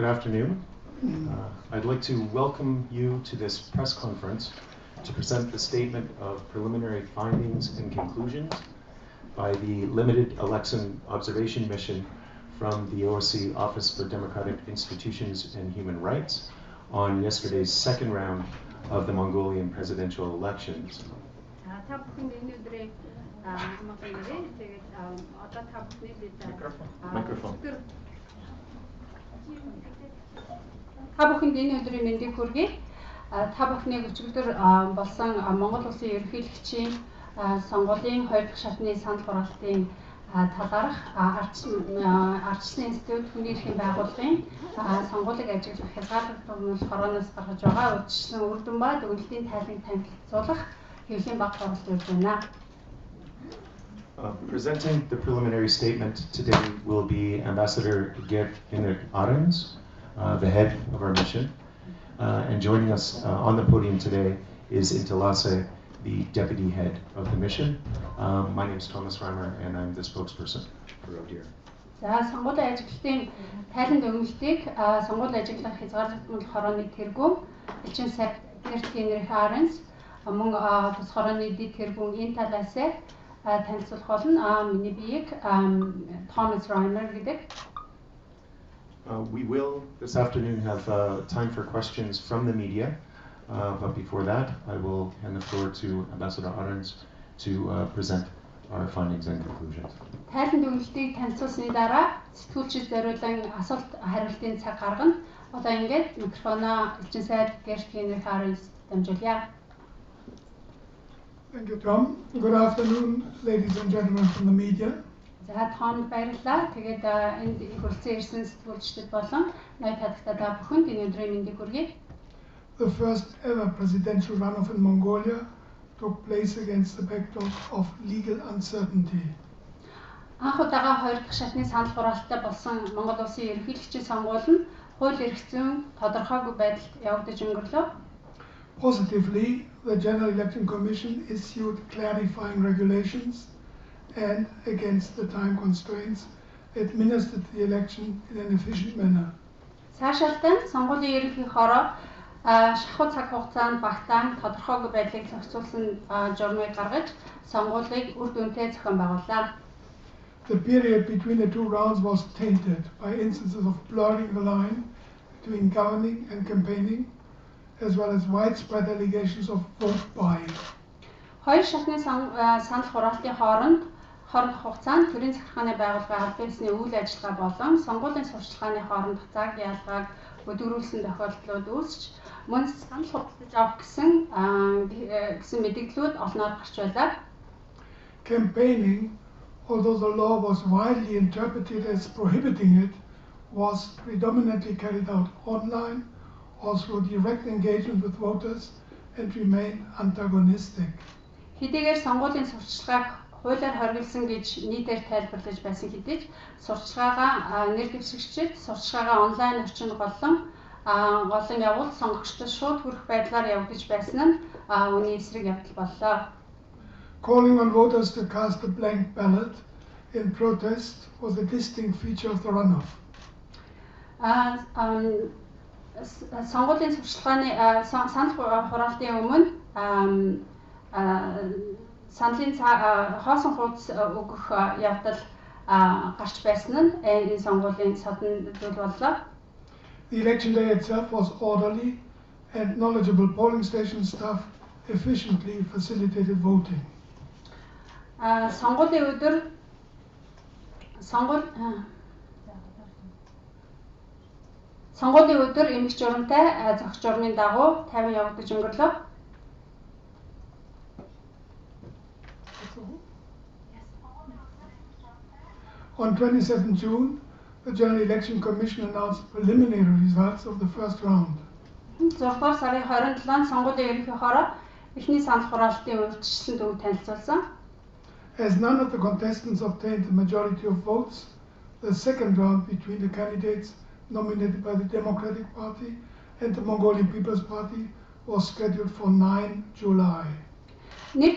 Good afternoon. I'd like to welcome you to this press conference to present the statement of preliminary findings and conclusions by the Limited Election Observation Mission from the OSCE Office for Democratic Institutions and Human Rights on yesterday's second round of the Mongolian presidential elections. Microphone. Та бүхэнд энэ өдрийн мэндийг хүргэе. Та бүхнийг өчигдөр болсон Монгол Улсын ерөнхийлөгчийн сонгуулийн 2 дахь шатны санал хураалтын талаарх ардчилсан институт хүний эрхийн байгууллагын сонгуулийг ажиглах хязгаарлалтын хорооноос гаргаж байгаа урьдчилсан үр дүн ба дүгнэлтийн тайлбарыг танилцуулах хэвлэлийн баг сургалт үрж байна. Presenting the preliminary statement today will be Ambassador Gert Henrik Arens, the head of our mission. And joining us on the podium today is Intilase, the deputy head of the mission. My name is Thomas Reimer, and I'm the spokesperson for ODIHR. За сонгуулийн ажиглалтын тайлан дүгнэлтийг сонгуулийн ажиглах хязгаарлалтын хорооны тэргүүн элчин сайд Gert Henrik Arens мөн тус хорооны дэд тэргүүн Intilase танилцуулах болно. Миний биеийг Thomas Reimer гэдэг. We will this afternoon have time for questions from the media, but before that, I will hand the floor to Ambassador Arens to present our findings and conclusions. Тайлан дүгнэлтийг танилцуулсны дараа сэтгүүлчид зориулан асуулт хариултын цаг гаргана. Одоо ингээд микрофоноо элчин сайд Gert Henrik Arens дамжуулъя. Thank you, Tom. Good afternoon, ladies and gentlemen from the media. За тоонд баярлалаа. Тэгээд энд хүрэлцэн ирсэн сэтгүүлчдэд болон ноёд хадагтаа та бүхэнд энэ өдрийн мэндийг хүргэе. The first ever presidential runoff in Mongolia took place against the backdrop of legal uncertainty. Анх удаага 2 дахь шатны санал хураалттай болсон Монгол Улсын ерөнхийлөгчийн сонгуул нь хууль эрх зүйн тодорхойгүй байдалд явагдаж өнгөрлөө. Positively, the General Election Commission issued clarifying regulations and, against the time constraints, administered the election in an efficient manner. Цаашаалтан сонгуулийн ерөнхий хороо шахуу цаг хугацаанд багтаан тодорхойгүй байдлыг зохицуулсан журмыг гаргаж сонгуулийг үр дүнтэй зохион байгууллаа. The period between the two rounds was tainted by instances of blurring the line between governing and campaigning, as well as widespread allegations of vote buying. Хоёр шатны санал хураалтын хооронд хугацаанд төрийн захиргааны байгууллагын аль биесны үйл ажиллагаа болон сонгуулийн сурчлагын хоорондох цаг ялгааг өдөрүүлсэн тохиолдлууд үүсч мөн санал худалдаж авах гэсэн мэдээллүүд олноор гарч байлаа. Campaigning, although the law was widely interpreted as prohibiting it, was predominantly carried out online or through direct engagement with voters and remained antagonistic. Хэдийгээр сонгуулийн сурчлагыг хуулиар хоригдсан гэж нийтээр тайлбарлаж байсан хэдий ч сурчлагаагаа нэр дэвшигчид сурчлагаагаа онлайн орчинд голлон явуул сонгогчдод шууд хүрэх байдлаар явагдаж байсан нь үүний эсрэг явдал боллоо. Calling on voters to cast a blank ballot in protest was a distinct feature of the runoff. Сонгуулийн сурчлагын санал хураалтын өмнө саналын хоосон хуудас өгөх явдал гарч байсан нь энэ сонгуулийн содон зүйл боллоо. The election day itself was orderly and knowledgeable polling station staff efficiently facilitated voting. Сонгуулийн өдөр эмх журамтай зохих журмын дагуу 50 явагдаж өнгөрлөө. On 27 June, the General Election Commission announced preliminary results of the first round. 6-р сарын 27-нд сонгуулийн ерөнхий хороо эхний санал хураалтын урьдчилсан дүнг танилцуулсан. As none of the contestants obtained the majority of votes, the second round between the candidates nominated by the Democratic Party and the Mongolian People's Party was scheduled for 9 July. Нэр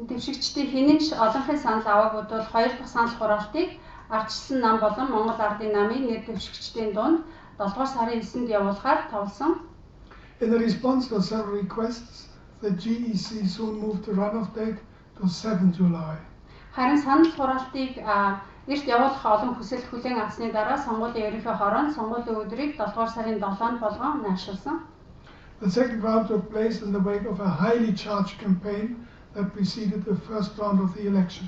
дэвшигчдийн хинэнч олонхын санал аваагүй тул 2 дахь санал хураалтыг ардчилсан нам болон Монгол Ардын намын нэр дэвшигчдийн дунд 7 сарын 9-нд явуулахаар товлсон. In response to several requests, the GEC soon moved the runoff date to 7 July. Харин санал хураалтыг эрт явуулах олон хүсэлт хүлээн авсны дараа сонгуулийн ерөнхий хороонд сонгуулийн өдрийг 7 сарын 7-нд болгон найршуулсан. The second round took place in the wake of a highly charged campaign that preceded the first round of the election.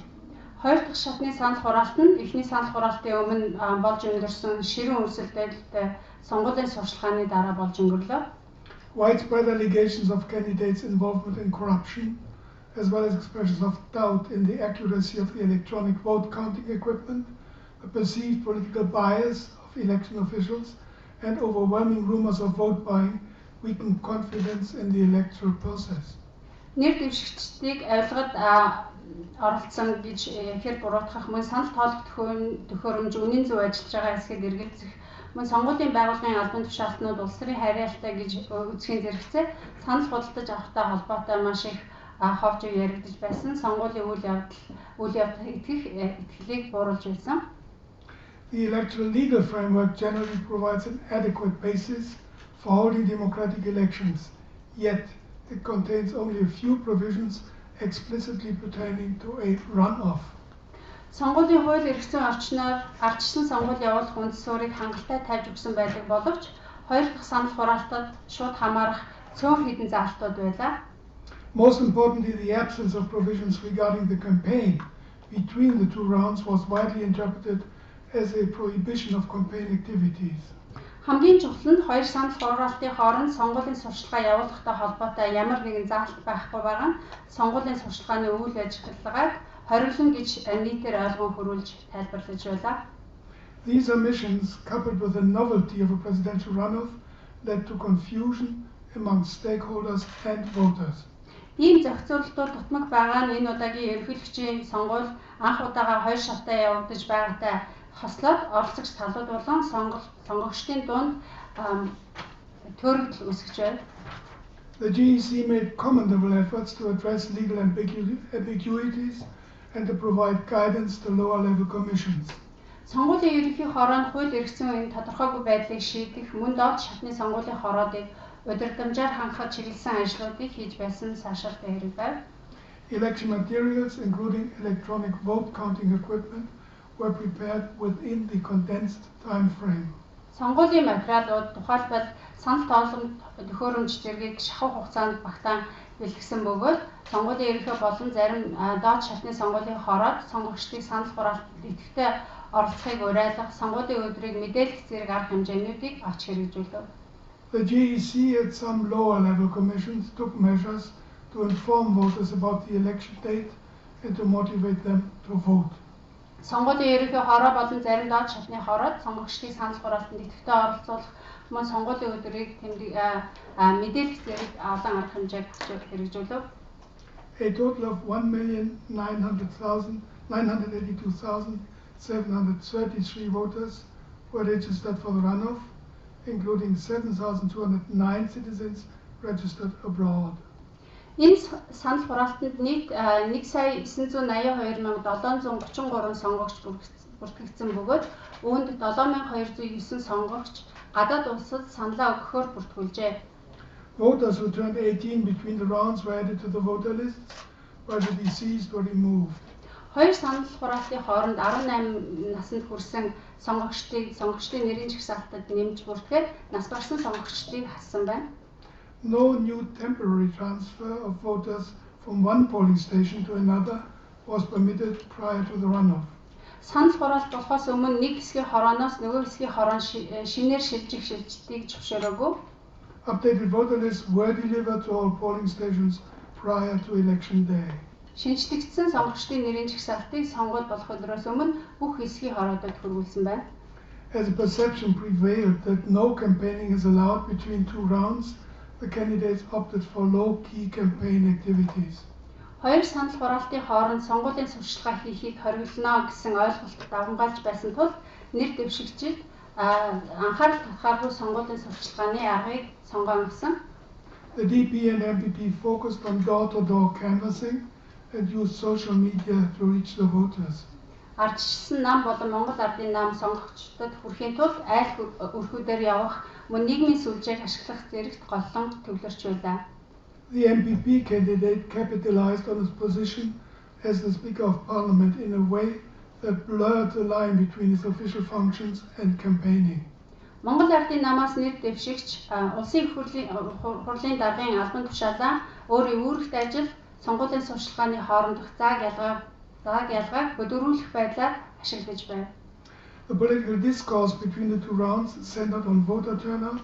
Хоёр дахь шатны санал хураалт нь эхний санал хураалтын өмнө болж өнгөрсөн ширүүн өрсөлдөөлөлтөй сонгуулийн сурчлагын дараа болж өнгөрлөө. Widespread allegations of candidates' involvement in corruption, as well as expressions of doubt in the accuracy of the electronic vote counting equipment, the perceived political bias of election officials, and overwhelming rumors of vote buying weakened confidence in the electoral process. Нэр дэвшигчдийг авилгад оролцсон гэж ихэр буруутгах мөн санал тоолох төхөөрөмж үнийн зөв ажиллаж байгаа хэсгээд эргэлзэх мөн сонгуулийн байгууллагын албан тушаалтнууд улс төрийн харьяалтай гэж үзэхийн зэрэгцээ санал худалдаж авахтай холбоотой маш их ховж яригдж байсан сонгуулийн үйл явдал итгэлийг бууруулж байсан. The electoral legal framework generally provides an adequate basis for holding democratic elections, yet it contains only a few provisions explicitly pertaining to a runoff. Сонгуулийн хууль эргэсэн орчноор ардчилсан сонгуул явуулах үндэс суурийг хангалттай тавьж өгсөн байдаг боловч хоёр дахь санал хураалтад шууд хамаарах цөөн хэдэн заалтууд байлаа. Most importantly, the absence of provisions regarding the campaign between the two rounds was widely interpreted as a prohibition of campaign activities. Хамгийн чухал нь хоёр санал хураалтын хооронд сонгуулийн сурчлагаа явуулахтай холбоотой ямар нэгэн заалт байхгүй байгаа нь сонгуулийн сурчлагын үйл ажиллагааг хориглон гэж нийтээр ойлгон хөрвүүлж тайлбарлаж байлаа. These omissions, coupled with the novelty of a presidential runoff, led to confusion among stakeholders and voters. Ийм зохицуулалтууд дутмаг байгаа нь энэ удаагийн ерөнхийлөгчийн сонгуул анх удаага хоёр шатаа явагдаж байгаатай хослоод оролцогч талууд болон сонгогчдын дунд төрөгдөл үүсгэж байна. The GEC made commendable efforts to address legal ambiguities and to provide guidance to lower level commissions. Сонгуулийн ерөнхий хороонд хууль эргэсэн үеийн тодорхойгүй байдлыг шийдэх мөн доод шатны сонгуулийн хороодыг удирдамжаар хангахад чиглэсэн ажлуудыг хийж байсан сашаалтай хэрэг байв. Election materials, including electronic vote counting equipment, were prepared within the condensed time frame. Сонгуулийн материалууд тухайлбал санал тоолон төхөөрөмж зэргийг шахуу хугацаанд багтаан бэлтгэсэн бөгөөд сонгуулийн ерөнхий болон зарим доод шатны сонгуулийн хороод сонгогчдыг санал хураалтад идэвхтэй оролцохыг уриалгах сонгуулийн өдрийг мэдээлэх зэрэг арга хэмжээнүүдийг авч хэрэгжүүлв. The GEC at some lower level commissions took measures to inform voters about the election date and to motivate them to vote. Сонгуулийн ерөнхий хороо болон зарим доод шатны хороод сонгогчдыг санал хураалтанд идэвхтэй оролцуулах мөн сонгуулийн өдрийг мэдээлэх зэрэг олон арга хэмжээг хэрэгжүүлв. A total of 1,982,733 voters were registered for the runoff, including 7,209 citizens registered abroad. Энэ санал хураалтанд нийт 1,982,733 сонгогч бүртгэгдсэн бөгөөд үүнд 7,209 сонгогч гадаад улсад саналаа өгөхөөр бүртгүүлжээ. Voters who turned 18 between the rounds were added to the voter lists, while the deceased were removed. Хоёр санал хураалтын хооронд 18 наснд хүрсэн сонгогчдын нэрийн жагсаалтад нэмж бүртгээд нас барсан сонгогчдыг хассан байна. No new temporary transfer of voters from one polling station to another was permitted prior to the runoff. Санал хураалт болохоос өмнө нэг хэсгийн хорооноос нөгөө хэсгийн хорон шинээр шилжих шилжилтийг зөвшөөрөөгүй. Updated voter lists were delivered to all polling stations prior to election day. Шинжлэгдсэн сонгогчдын нэрийн жагсаалтыг сонгуул болох өдрөөс өмнө бүх хэсгийн хороодод хүргүүлсэн байна. As a perception prevailed that no campaigning is allowed between two rounds, the candidates opted for low-key campaign activities. Хоёр санал хураалтын хооронд сонгуулийн сурчлагаа хийхийг хориглоно гэсэн ойлголт давмгаалж байсан тул нэр дэвшигчид анхаарал татгааргүй сонгуулийн сурчлагын аргыг сонгоон авсан. The DP and MPP focused on door-to-door canvassing and used social media to reach the voters. ардчилсан нам болон Монгол Ардын нам сонгогчдод хүрэхийн тулд айл өрхүүдээр явах мөн нийгмийн сүлжээг ашиглах зэрэгт голлон төвлөрч байлаа. The MPP candidate capitalized on his position as the Speaker of Parliament in a way that blurred the line between his official functions and campaigning. Монгол Ардын намаас нэр дэвшигч улсын хурлын даргын албан тушаалаа өөрийн үүрэгт ажил, сонгуулийн сурчлагын хоорондох зааг ялгааг хөдөлгөх байдлаар ашиглаж байв. The political discourse between the two rounds centered on voter turnout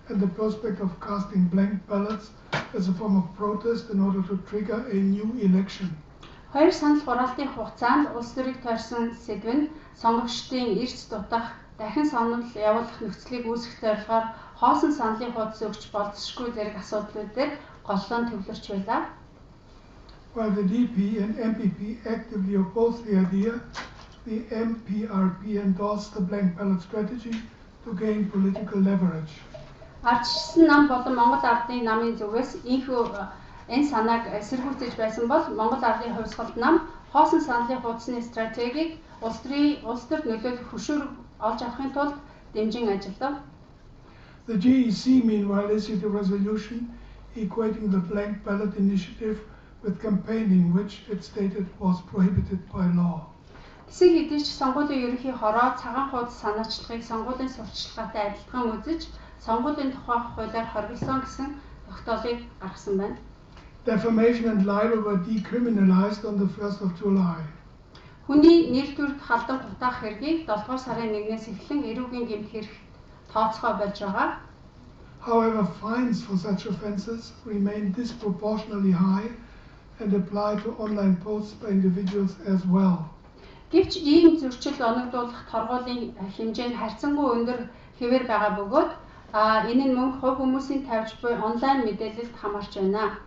and the prospect of casting blank ballots as a form of protest in order to trigger a new election. Хоёр санал хураалтын хугацаанд улс төрийг тойрсон сэдв нь сонгогчдын эрс дутах, дахин санал явуулах нөхцөлийг үүсгэх зорилгоор хоосон саналын хуудас өгч болцсошгүй зэрэг асуудлуудаар голлон төвлөрч байлаа. While the DP and MPP actively opposed the idea, the MPRP endorsed the blank ballot strategy to gain political leverage. Ардчилсан нам болон Монгол Ардын намын зүгээс энэ санааг эсэргүүцэж байсан бол Монгол Ардын хувьсгалт нам хоосон саналын хуудасны стратегийг улс төрд нөлөөлөх хөшүүрэг олж авахын тулд дэмжин ажиллав. The GEC meanwhile issued a resolution equating the blank ballot initiative with campaigning, which it stated was prohibited by law. Хэсэг хэдий ч сонгуулийн ерөнхий хороо цагаан хуудас санаачлагыг сонгуулийн сурталчилгаатай адилхан үзэж сонгуулийн тухай хуулиар хоригдсон гэсэн тогтоолыг гаргасан байна. Defamation and libel were decriminalized on the 1st of July. Хүний нэр төрд халдан гутаах хэргийг 7 дугаар сарын 1-ээс эхлэн эрүүгийн гэмт хэрэг тооцоогоо болж байгаа. However, fines for such offences remain disproportionately high and apply to online posts by individuals as well. Гэвч ийм зөрчил оногдуулах торгуулийн хэмжээ нь харьцангуй өндөр хэвээр байгаа бөгөөд энэ нь мөн хувь хүмүүсийн тавьж буй онлайн мэдээлэлд хамаарч байна.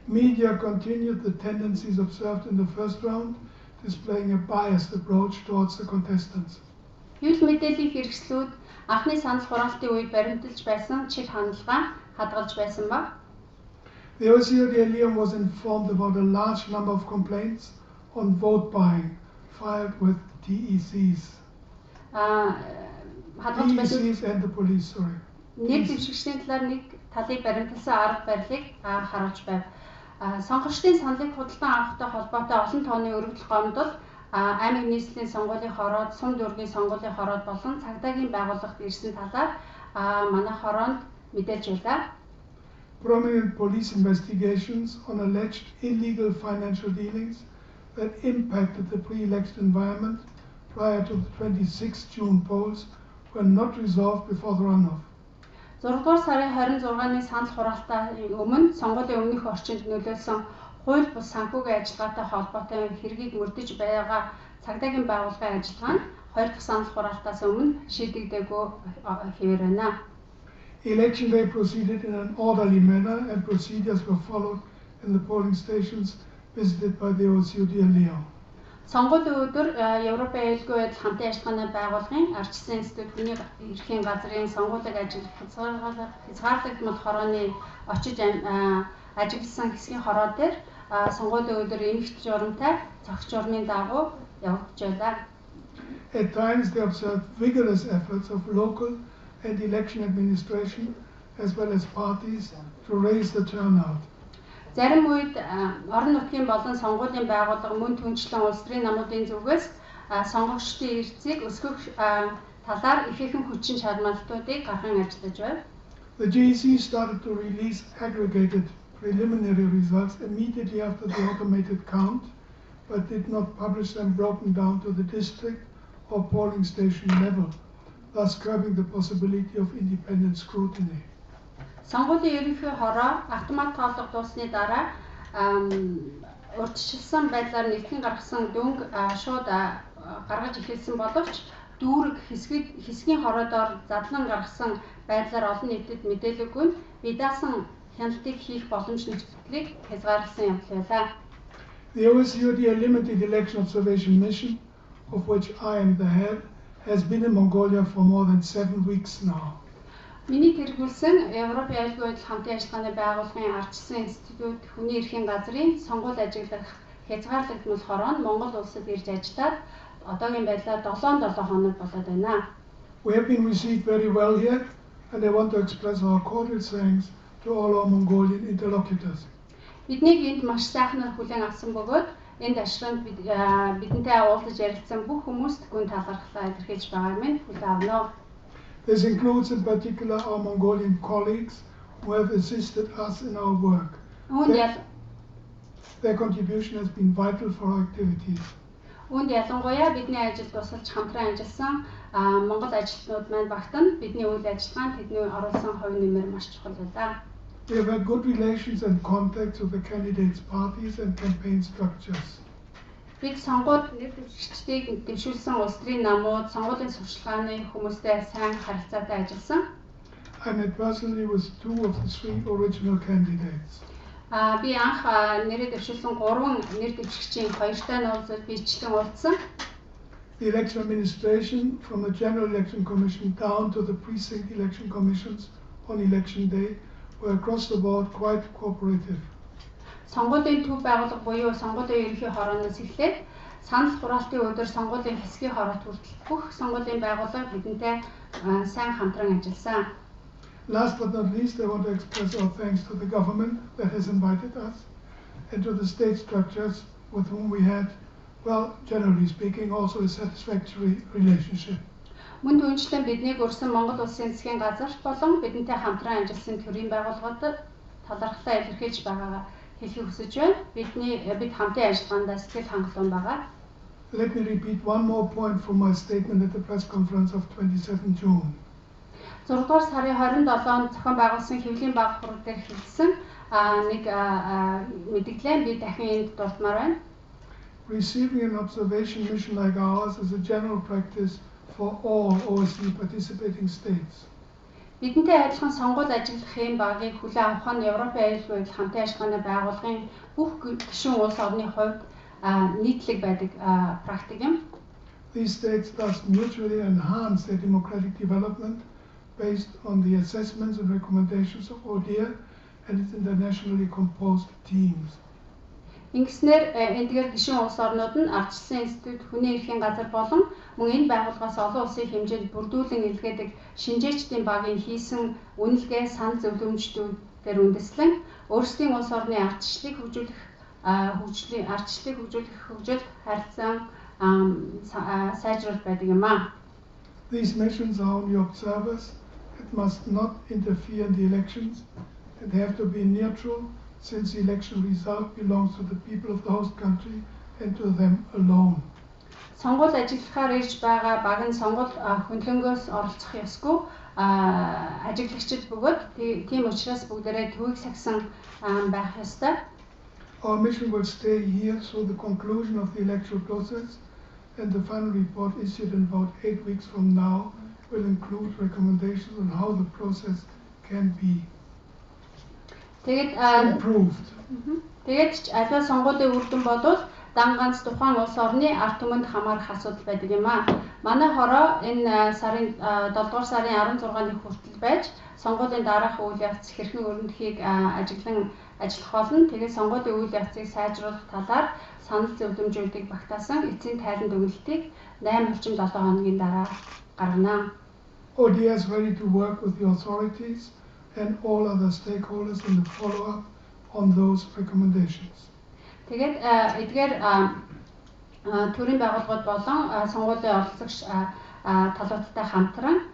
Media continued the tendencies observed in the first round, displaying a biased approach towards the contestants. Хэвлэл мэдээллийн хэрэгслүүд анхны санал хураалтын үед баримталж байсан чиг хандлага хадгалж байсан ба. The OCOD Liam was informed about a large number of complaints on vote buying filed with DECs. DECs and the police, sorry. Нэг дэвшигчдийн талаар нэг талыг баримталсан арга барилыг харуулж байв. Сонгогчдын саналыг худалдан авахтай холбоотой олон тооны өргөдөл гомдол аймаг нийслэлийн сонгуулийн хороод, сум дүүргийн сонгуулийн хороод болон цагдаагийн байгууллагт ирсэн талаар манай хороонд мэдээлж байлаа. Prominent police investigations on alleged illegal financial dealings that impacted the pre-election environment prior to the 26 June polls were not resolved before the runoff. 6 дугаар сарын 26-ны санал хураалтаа өмнө сонгуулийн өмнөх орчинд нөлөөлсөн хууль бус санхүүгийн ажиллагаатай холбоотой хэргийг мөрдөж байгаа цагдаагийн байгууллагын ажиллагаа нь 2 дахь санал хураалтаас өмнө шийдэгдээгүй хэвээр байна. Election day proceeded in an orderly manner and procedures were followed in the polling stations visited by the OCOD Lyon. Сонгуулийн өдөр Европын аюулгүй байдал хамтын ажиллагааны байгууллагын ардчилсан институт хүний эрхийн газрын сонгуулийн ажил хязгаарлагдмал хорооны очиж ажигласан хэсгийн хороо дээр сонгуулийн өдөр эмэгт журамтай цогц журмын дагуу явагдаж байлаа. At times they observed vigorous efforts of local and election administration as well as parties to raise the turnout. Зарим үед орон нутгийн болон сонгуулийн байгууллага мөн түнчлэн улс төрийн намуудын зүгээс сонгогчдын эрсийг өсгөх талаар ихээхэн хүчин чармайлтуудыг гарган ажиллаж байв. The GEC started to release aggregated preliminary results immediately after the automated count, but did not publish them broken down to the district or polling station level, thus curbing the possibility of independent scrutiny. Сонгуулийн ерөнхий хороо автомат тоолох дуусны дараа урьдчилсан байдлаар нэгтгэн гаргасан дүнг шууд гаргаж эхэлсэн боловч дүүрэг хэсгийн хороодоор задлан гаргасан байдлаар олон нийтэд мэдээлэггүй нь бие даасан хяналтыг хийх боломж нөхцөлийг хязгаарласан явдал байлаа. The OSCE limited election observation mission, of which I am the head, has been in Mongolia for more than 7 weeks now. Миний тэргүүлсэн Европын аюулгүй байдал хамтын ажиллагааны байгууллагын ардчилсан институт хүний эрхийн газрын сонгууль ажиглах хязгаарлагдмал хороо нь Монгол улсад ирж ажиллаад одоогийн байдлаар 7 хоног болоод байна. We have been received very well here, and I want to express our cordial thanks to all our Mongolian interlocutors. Биднийг энд маш сайхнаар хүлээн авсан бөгөөд энд ашранд бидэнтэй уулзаж ярилцсан бүх хүмүүст гүн талархлаа илэрхийлж байгааг минь хүлээн авна. This includes in particular our Mongolian colleagues who have assisted us in our work. Their contribution has been vital for our activities. Үүнд ялангуяа бидний ажилд тусалж хамтран ажилласан Монгол ажилтнууд маань багтана бидний үйл ажиллагаанд тэдний оруулсан хувь нэмэр маш чухал байлаа. We have had good relations and contacts with the candidates' parties and campaign structures. Бид сонгуульд нэр дэвшигчдийг дэвшүүлсэн улс төрийн намууд, сонгуулийн сурчлагын хүмүүстэй сайн харилцаатай ажилласан. I met personally with 2 of the 3 original candidates. Би анх нэрээ дэвшүүлсэн 3 нэр дэвшигчийн 2-тай уулзаад бичлэн уулзсан. The election administration from the General Election Commission down to the precinct election commissions on election day were across the board quite cooperative. Сонгуулийн төв байгууллага буюу сонгуулийн ерөнхий хорооноос эхлээд санал хураалтын өдөр сонгуулийн хэсгийн хороот хүртэл бүх сонгуулийн байгууллага бидэнтэй сайн хамтран ажилласан. Last but not least, I want to express our thanks to the government that has invited us and to the state structures with whom we had, well, generally speaking, also a satisfactory relationship. Мөн түүнчлэн биднийг өрсөн Монгол Улсын засгийн газар болон бидэнтэй хамтран ажилласан төрийн байгууллагууд талархлаа илэрхийлж байгаагаа хэлхийг хүсэж байна. Бид хамтын ажиллагаанд сэтгэл хангалуун байгаа. Let me repeat one more point from my statement at the press conference of 27 June. 6-р сарын 27-нд зохион байгуулсан хэвлэлийн баг хурал дээр хэлсэн нэг мэдээлэл би дахин энд дурдмаар байна. Receiving an observation mission like ours is a general practice for all OSCE participating states. Бидэнтэй адилхан сонгуульд ажиллах юм багийг хүлээн авах нь Европын аюулгүй хамтын ажиллагааны байгууллагын бүх гишүүн улс орны хувьд нийтлэг байдаг практик юм. These states thus mutually enhance their democratic development based on the assessments and recommendations of ODIHR and its internationally composed teams. Ингэснээр эндгээр гишүүн улс орнууд нь ардчилсан институт, хүний эрхийн газар болон мөн энэ байгууллагаас олон улсын хэмжээнд бүрдүүлэн илгээдэг шинжээчдийн багийн хийсэн үнэлгээ санал зөвлөмжлүүдээр үндэслэн өөрсдийн улс орны ардчлалыг хөгжүүлэх харилцаа сайжруулалт байдаг юм аа. These missions are only observers. It must not interfere in the elections and have to be neutral, since the election result belongs to the people of the host country and to them alone. Сонгуульд ажиллахаар ирж байгаа баг нь сонгуул хөндлөнгөөс оролцох ёсгүй ажиглагчид бөгөөд тийм учраас бүгдээрээ төвийг сагсан байх ёстой. Our mission will stay here through the conclusion of the electoral process, and the final report issued in about 8 weeks from now will include recommendations on how the process can be improved. Тэгээд аливаа сонгуулийн үр дүн бодвол дан ганц тухайн улс орны ард түмэнд хамаарах асуудал байдаг юм аа. Манай хороо энэ сарын 7-р сарын 16-ны хүртэл байж сонгуулийн дараах үйл явц хэрхэн өрнөхийг ажиллах болно. Тэгээд сонгуулийн үйл явцыг сайжруулах талаар санал зөвлөмжүүдийг багтаасан эцсийн тайланд өгүүлэлтийг 8-7 хоногийн дараа гаргана. ODIHR is ready to work with the authorities and all other stakeholders in the follow-up on those recommendations. Тэгээд эдгээр төрийн байгууллагууд болон сонгуулийн оролцогч талуудтай хамтран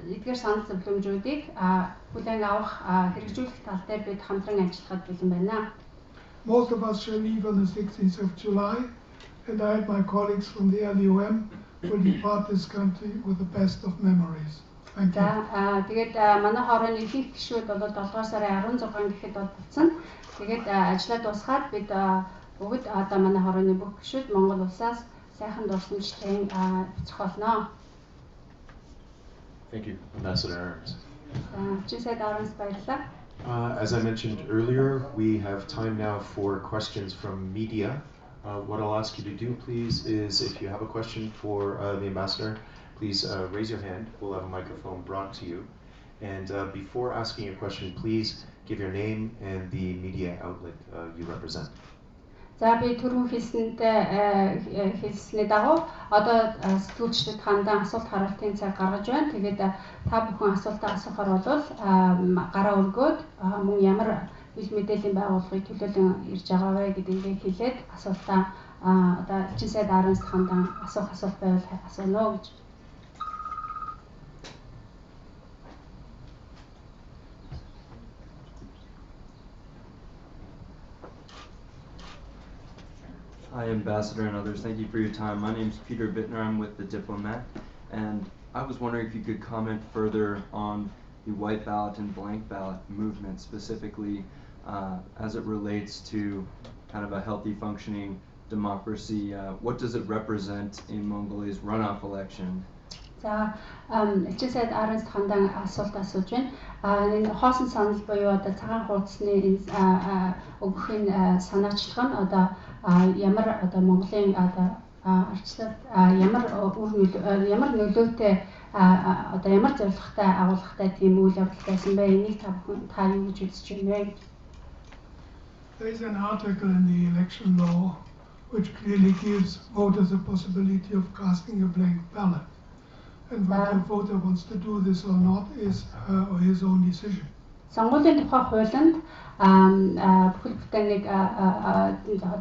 эдгээр санал зөвлөмжүүдийг хүлээн авах хэрэгжүүлэх тал дээр бид хамтран ажиллахад бэлэн байна. Most of us shall leave on the 16th of July, and I and my colleagues from the LUM will depart this country with the best of memories. Thank you. Тэгээд манай хорооны ихэнх гишүүд бол 7-р сарын 16 гэхэд болцсон. Тэгээд ажлаа дуусгаад бид бүгд одоо манай хорооны бүх гишүүд Монгол улсаас сайхан дурсамжтай бичих болно. Thank you, Ambassador Aarons. баярлалаа. As I mentioned earlier, we have time now for questions from media. What I'll ask you to do, please, is if you have a question for the ambassador, please raise your hand. We'll have a microphone brought to you. And before asking your question, please give your name and the media outlet you represent. За би түрүүн хэлсний дагуу одоо сэтгүүлчдэд хандан асуулт хариултын цаг гаргаж байна. Тэгээд та бүхэн асуултаа асуухаар бол гараа өргөөд мөн ямар хэл мэдээллийн байгууллагыг төлөөлөн ирж байгаа вэ гэдгийг хэлээд асуултаа одоо элчин сайд Аранс хандан асуух асуулт байвал асууно гэж. Hi, Ambassador and others. Thank you for your time. My name is Peter Bittner. I'm with The Diplomat. And I was wondering if you could comment further on the white ballot and blank ballot movement, specifically as it relates to kind of a healthy functioning democracy. What does it represent in Mongolia's runoff election? За элчин сайд Аранс хандан асуулт асууж байна. Энэ хоосон санал буюу одоо цагаан хуудасны өгөхийн санаачлах нь одоо ямар одоо Монголын одоо арчлалд ямар нөлөөтэй одоо ямар зорилготой агуулгатай тийм үйл явдал байсан бэ? Энийг та юу гэж үзэж байна вэ? There is an article in the election law which clearly gives voters a possibility of casting a blank ballot. And whether the voter wants to do this or not is her or his own decision. Сонгуулийн тухай хуулинд бүхэл бүтээнийг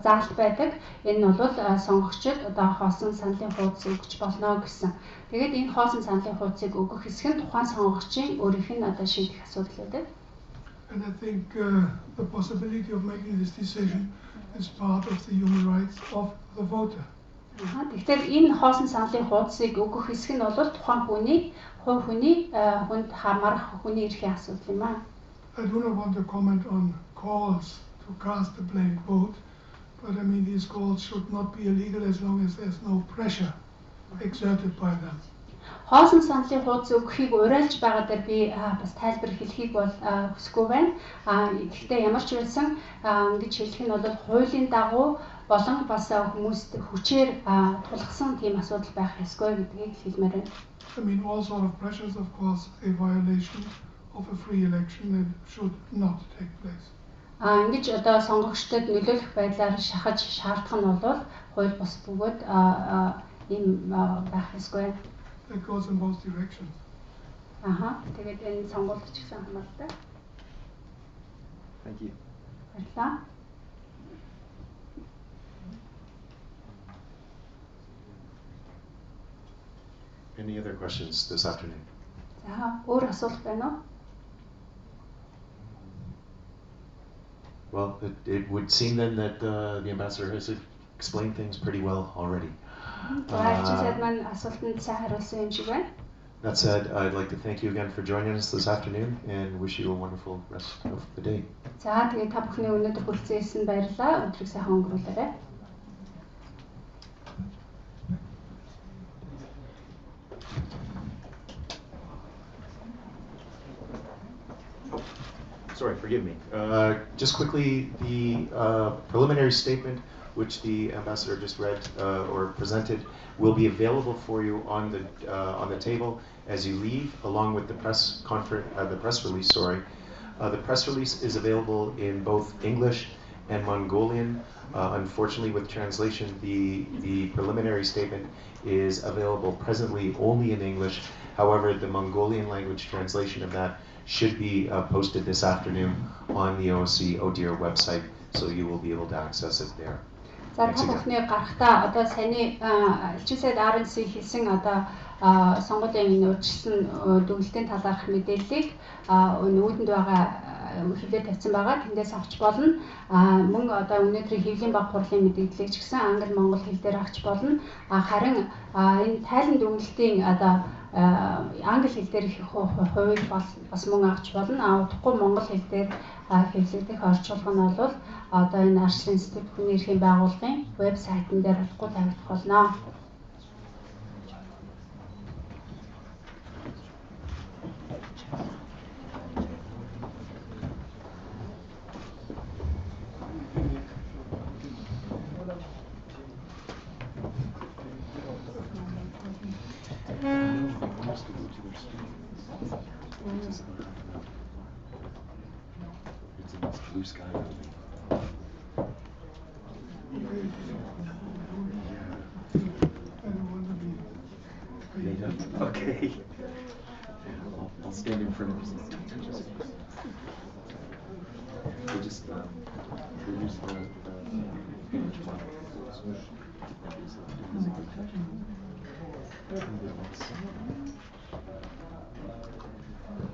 заалт байдаг. Энэ нь бол сонгогчид одоо хоосон саналын хуудас өгч болно гэсэн. Тэгээд энэ хоосон саналын хуудсыг өгөх хэсэг нь тухайн сонгогчийн өөрийнх нь одоо шийдэх асуудал байдаг. And I think the possibility of making this decision is part of the human rights of the voter. Тэгэхээр энэ хоосон саналын хуудсыг өгөх хэсэг нь бол тухайн хүний хүнд хамаарах хүний эрхийн асуудал юм аа. I do not want to comment on calls to cast a blank vote, but I mean these calls should not be illegal as long as there's no pressure exerted by them. Хоосон саналын хуудас өгөхийг уриалж байгаа дээр би бас тайлбар хэлхийг бол хүсэхгүй байна. Гэхдээ ямар ч байсан ингэж хэлэх нь бол хуулийн дагуу болон бас хүмүүст хүчээр тулгсан тийм асуудал байх ёсгүй гэдгийг хэлмээр байна. I mean all sort of pressures of course a violation of a free election that should not take place. Ингэж одоо сонгогчдод нөлөөлөх байдлаар шахаж шаардах нь бол хууль бус бөгөөд ийм байх ёсгүй. That goes in both directions. Тэгээд энэ сонгуульд ч гэсэн хамаартай. Thank you. Баярлалаа. Any other questions this afternoon? За, өөр асуулт байна уу? Well, it would seem then that the ambassador has explained things pretty well already. That said, I'd like to thank you again for joining us this afternoon and wish you a wonderful rest of the day. За, тэгээд та бүхний өнөөдөр хүрэлцээсэн баярлалаа. Өдрийг сайхан өнгөрүүлээрэй. Sorry, forgive me. Just quickly, the preliminary statement which the ambassador just read or presented will be available for you on the table as you leave, along with the press release. The press release is available in both English and Mongolian. Unfortunately, with translation, the preliminary statement is available presently only in English. However, the Mongolian language translation of that should be posted this afternoon on the OSCE ODIHR website, so you will be able to access it there. За та бүхний гарахтаа одоо саяны элчин сайд Аранс хэлсэн одоо сонгуулийн урьдчилсан дүгнэлтийн талаарх мэдээллийг нүүдэнд байгаа хилээ тавьсан байгаа. Тэндээс авч болно. Мөн одоо өнөөдрийн хэвлэлийн баг хурлын мэдээллийг ч гэсэн англи монгол хэл дээр авч болно. Харин энэ тайлан дүгнэлтийн одоо англи хэл дээр хувийг бас мөн авч болно. Удахгүй монгол хэл дээр хэвлэгдэх орчуулга нь бол одоо энэ арчлалын институт хүний эрхийн байгууллагын вебсайтн дээр удахгүй тавигдах болно. It's a blue sky. Okay. I'll stand in front of you. We'll just introduce the image one. Is it good?